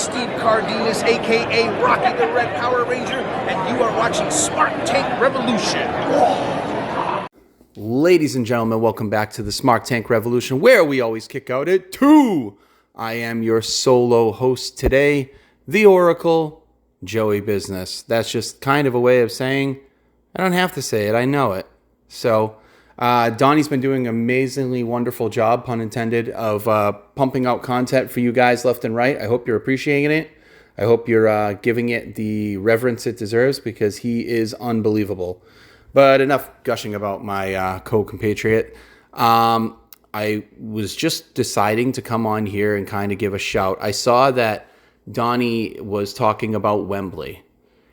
Steve Cardenas, aka Rocky the Red Power Ranger, and you are watching Smart Tank Revolution. Ladies and gentlemen, welcome back to the Smart Tank Revolution, where we always kick out at 2. I am your solo host today, the Oracle, Joey Business. That's just kind of a way of saying I don't have to say it. I know it. So Donnie's been doing an amazingly wonderful job, pun intended, of pumping out content for you guys left and right. I hope you're appreciating it. I hope you're giving it the reverence it deserves, because he is unbelievable. But enough gushing about my co-compatriot. I was just deciding to come on here and kind of give a shout. I saw that Donnie was talking about Wembley.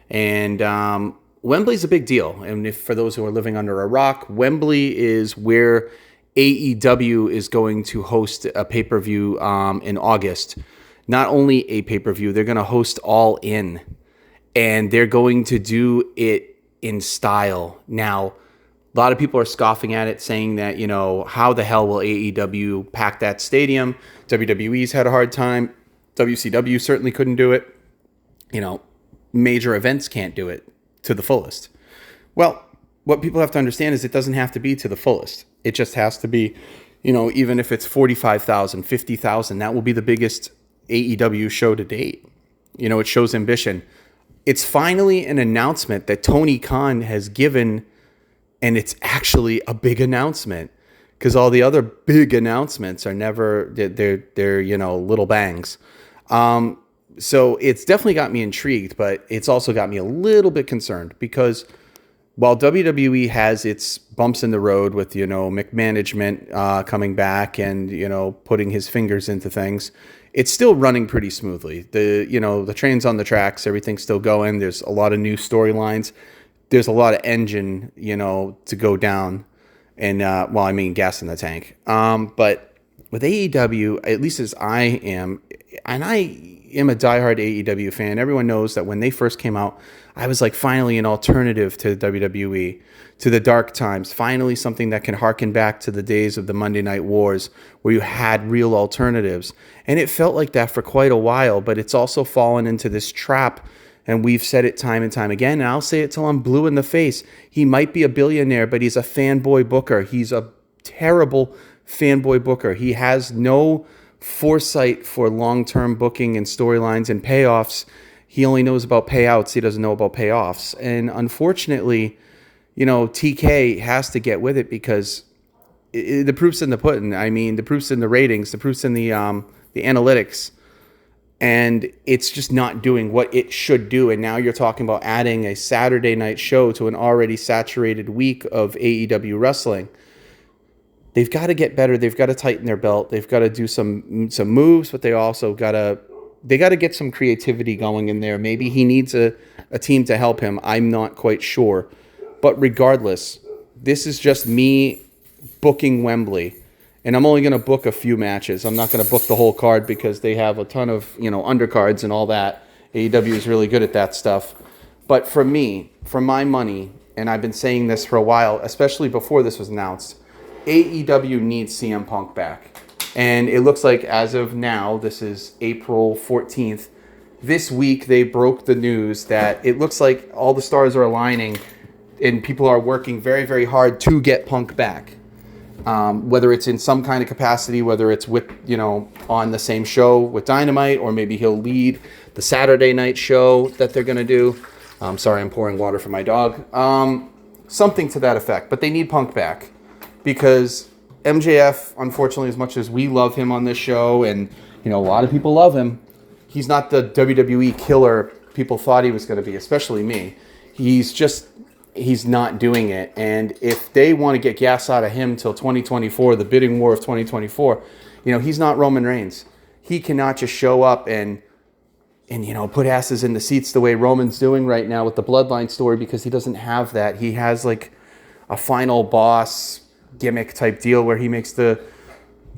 And Wembley's a big deal. And if for those who are living under a rock, Wembley is where AEW is going to host a pay-per-view in August. Not only a pay-per-view, they're going to host All In. And they're going to do it in style. Now, a lot of people are scoffing at it, saying that, you know, how the hell will AEW pack that stadium? WWE's had a hard time. WCW certainly couldn't do it. You know, major events can't do it to the fullest. Well, what people have to understand is it doesn't have to be to the fullest. It just has to be, you know, even if it's 45,000, 50,000, that will be the biggest AEW show to date. You know, it shows ambition. It's finally an announcement that Tony Khan has given, and it's actually a big announcement, because all the other big announcements are never, they're you know, little bangs. So it's definitely got me intrigued, but it's also got me a little bit concerned, because while WWE has its bumps in the road with, you know, McManagement coming back and, you know, putting his fingers into things, it's still running pretty smoothly. The train's on the tracks, everything's still going. There's a lot of new storylines. There's a lot of engine, you know, to go down, and gas in the tank. But with AEW, at least as I am, and I am a diehard AEW fan. Everyone knows that when they first came out, I was like, finally an alternative to WWE, to the dark times. Finally something that can harken back to the days of the Monday Night Wars, where you had real alternatives. And it felt like that for quite a while, but it's also fallen into this trap. And we've said it time and time again, and I'll say it till I'm blue in the face. He might be a billionaire, but he's a fanboy booker. He's a terrible fanboy booker. He has no foresight for long-term booking and storylines and payoffs. He only knows about payouts. He doesn't know about payoffs. And unfortunately, you know, TK has to get with it, because the proof's in the pudding. I mean, the proof's in the ratings. The proof's in the analytics. And it's just not doing what it should do. And now you're talking about adding a Saturday night show to an already saturated week of AEW wrestling. They've got to get better. They've got to tighten their belt. They've got to do some moves, but they also got to get some creativity going in there. Maybe he needs a team to help him. I'm not quite sure. But regardless, this is just me booking Wembley. And I'm only going to book a few matches. I'm not going to book the whole card, because they have a ton of, you know, undercards and all that. AEW is really good at that stuff. But for me, for my money, and I've been saying this for a while, especially before this was announced, AEW needs CM Punk back. And it looks like as of now, this is April 14th, this week they broke the news that it looks like all the stars are aligning and people are working very, very hard to get Punk back. Whether it's in some kind of capacity, whether it's with, you know, on the same show with Dynamite, or maybe he'll lead the Saturday night show that they're going to do. Sorry, I'm pouring water for my dog. Something to that effect. But they need Punk back, because MJF, unfortunately, as much as we love him on this show, and, you know, a lot of people love him, he's not the WWE killer people thought he was going to be, especially me. He's not doing it. And if they want to get gas out of him till 2024, the bidding war of 2024, you know, he's not Roman Reigns. He cannot just show up and you know, put asses in the seats the way Roman's doing right now with the Bloodline story, because he doesn't have that. He has like a final boss gimmick type deal where he makes the,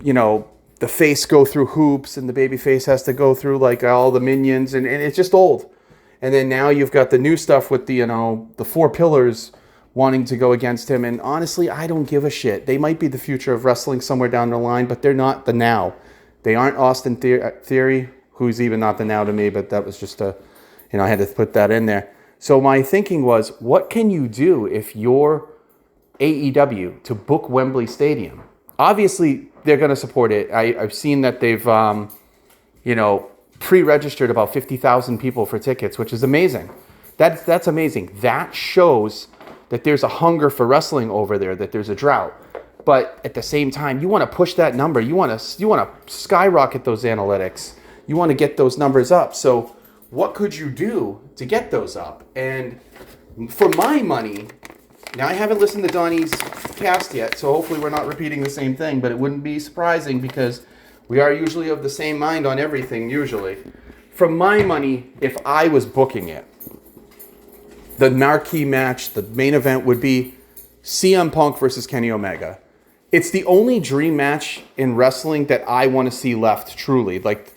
you know, the face go through hoops and the baby face has to go through like all the minions, and it's just old. And then now you've got the new stuff with the, you know, the four pillars wanting to go against him. And honestly, I don't give a shit. They might be the future of wrestling somewhere down the line, but they're not the now. They aren't Austin Theory, who's even not the Now to me, but that was just I had to put that in there. So my thinking was, what can you do if you're AEW to book Wembley Stadium? Obviously, they're going to support it. I've seen that they've, pre-registered about 50,000 people for tickets, which is amazing. That's amazing. That shows that there's a hunger for wrestling over there, that there's a drought. But at the same time, you want to push that number. You want to skyrocket those analytics. You want to get those numbers up. So what could you do to get those up? And for my money, now I haven't listened to Donnie's cast yet, so hopefully we're not repeating the same thing, but it wouldn't be surprising because we are usually of the same mind on everything, usually. For my money, if I was booking it, the marquee match, the main event would be CM Punk versus Kenny Omega. It's the only dream match in wrestling that I want to see left, truly. Like,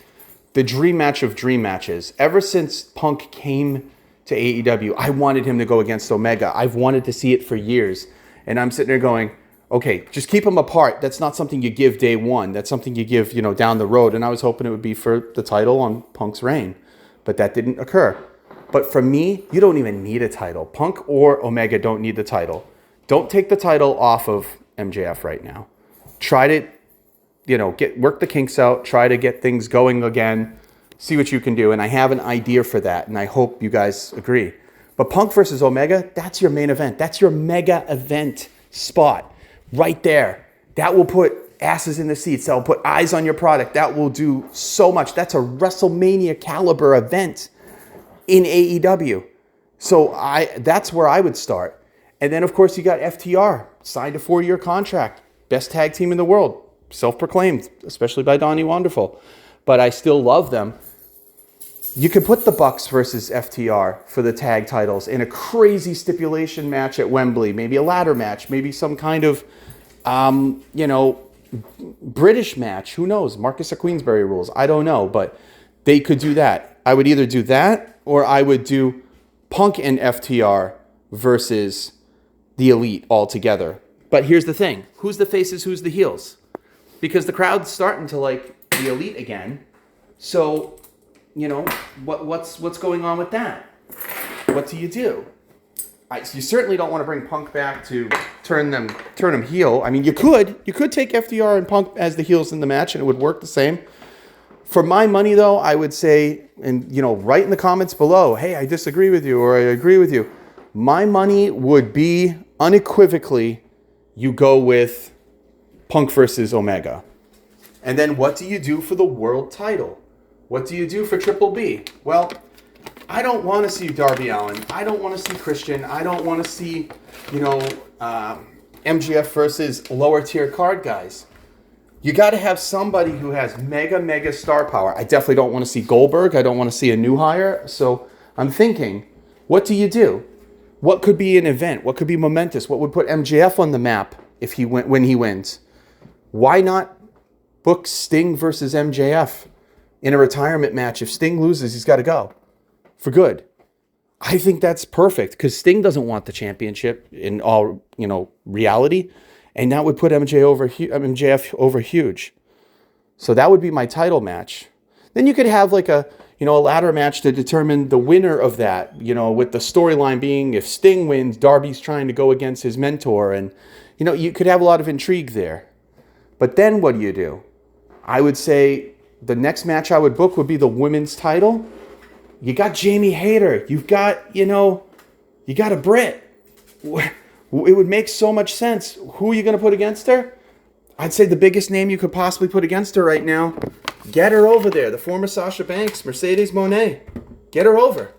the dream match of dream matches. Ever since Punk came to AEW, I wanted him to go against Omega. I've wanted to see it for years. And I'm sitting there going, okay, just keep them apart. That's not something you give day one. That's something you give, down the road. And I was hoping it would be for the title on Punk's reign. But that didn't occur. But for me, you don't even need a title. Punk or Omega don't need the title. Don't take the title off of MJF right now. Try to, work the kinks out. Try to get things going again. See what you can do. And I have an idea for that. And I hope you guys agree. But Punk versus Omega, that's your main event. That's your mega event spot right there. That will put asses in the seats. That will put eyes on your product. That will do so much. That's a WrestleMania caliber event in AEW. So that's where I would start. And then, of course, you got FTR, signed a 4-year contract. Best tag team in the world. Self-proclaimed, especially by Donnie Wonderful. But I still love them. You could put the Bucks versus FTR for the tag titles in a crazy stipulation match at Wembley. Maybe a ladder match. Maybe some kind of, British match. Who knows? Marcus of Queensberry rules. I don't know. But they could do that. I would either do that or I would do Punk and FTR versus the Elite all together. But here's the thing. Who's the faces? Who's the heels? Because the crowd's starting to like the Elite again. So, what's going on with that? What do you do? You certainly don't want to bring Punk back to turn them heel. I mean, you could take FTR and Punk as the heels in the match, and it would work the same. For my money, though, I would say, and write in the comments below, hey, I disagree with you or I agree with you. My money would be unequivocally, you go with Punk versus Omega. And then what do you do for the world title? What do you do for Triple B? Well, I don't want to see Darby Allin. I don't want to see Christian. I don't want to see, MJF versus lower tier card guys. You got to have somebody who has mega star power. I definitely don't want to see Goldberg. I don't want to see a new hire. So I'm thinking, what do you do? What could be an event? What could be momentous? What would put MJF on the map when he wins? Why not book Sting versus MJF in a retirement match? If Sting loses, he's got to go for good. I think that's perfect because Sting doesn't want the championship in all reality, and that would put MJF over huge. So that would be my title match. Then you could have like a ladder match to determine the winner of that. With the storyline being if Sting wins, Darby's trying to go against his mentor, and you could have a lot of intrigue there. But then what do you do? I would say the next match I would book would be the women's title. You got Jamie Hayter. You've got, you got a Brit. It would make so much sense. Who are you going to put against her? I'd say the biggest name you could possibly put against her right now. Get her over there. The former Sasha Banks, Mercedes Moné. Get her over.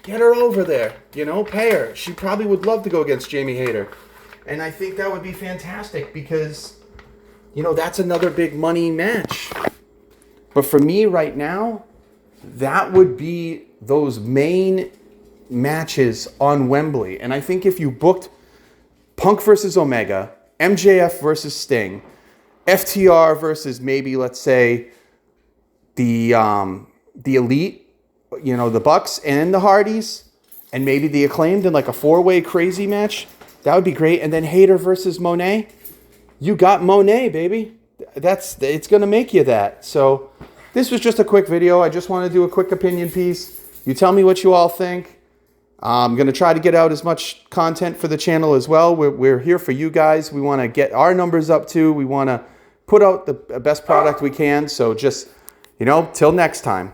Get her over there. Pay her. She probably would love to go against Jamie Hayter. And I think that would be fantastic because, that's another big money match. But for me right now, that would be those main matches on Wembley. And I think if you booked Punk versus Omega, MJF versus Sting, FTR versus maybe, let's say, the Elite, the Bucks and the Hardys, and maybe the Acclaimed in like a 4-way crazy match, that would be great. And then Hayter versus Moné. You got Moné, baby. It's going to make you that. So this was just a quick video. I just want to do a quick opinion piece. You tell me what you all think. I'm going to try to get out as much content for the channel as well. We're here for you guys. We want to get our numbers up too. We want to put out the best product we can. So just, till next time.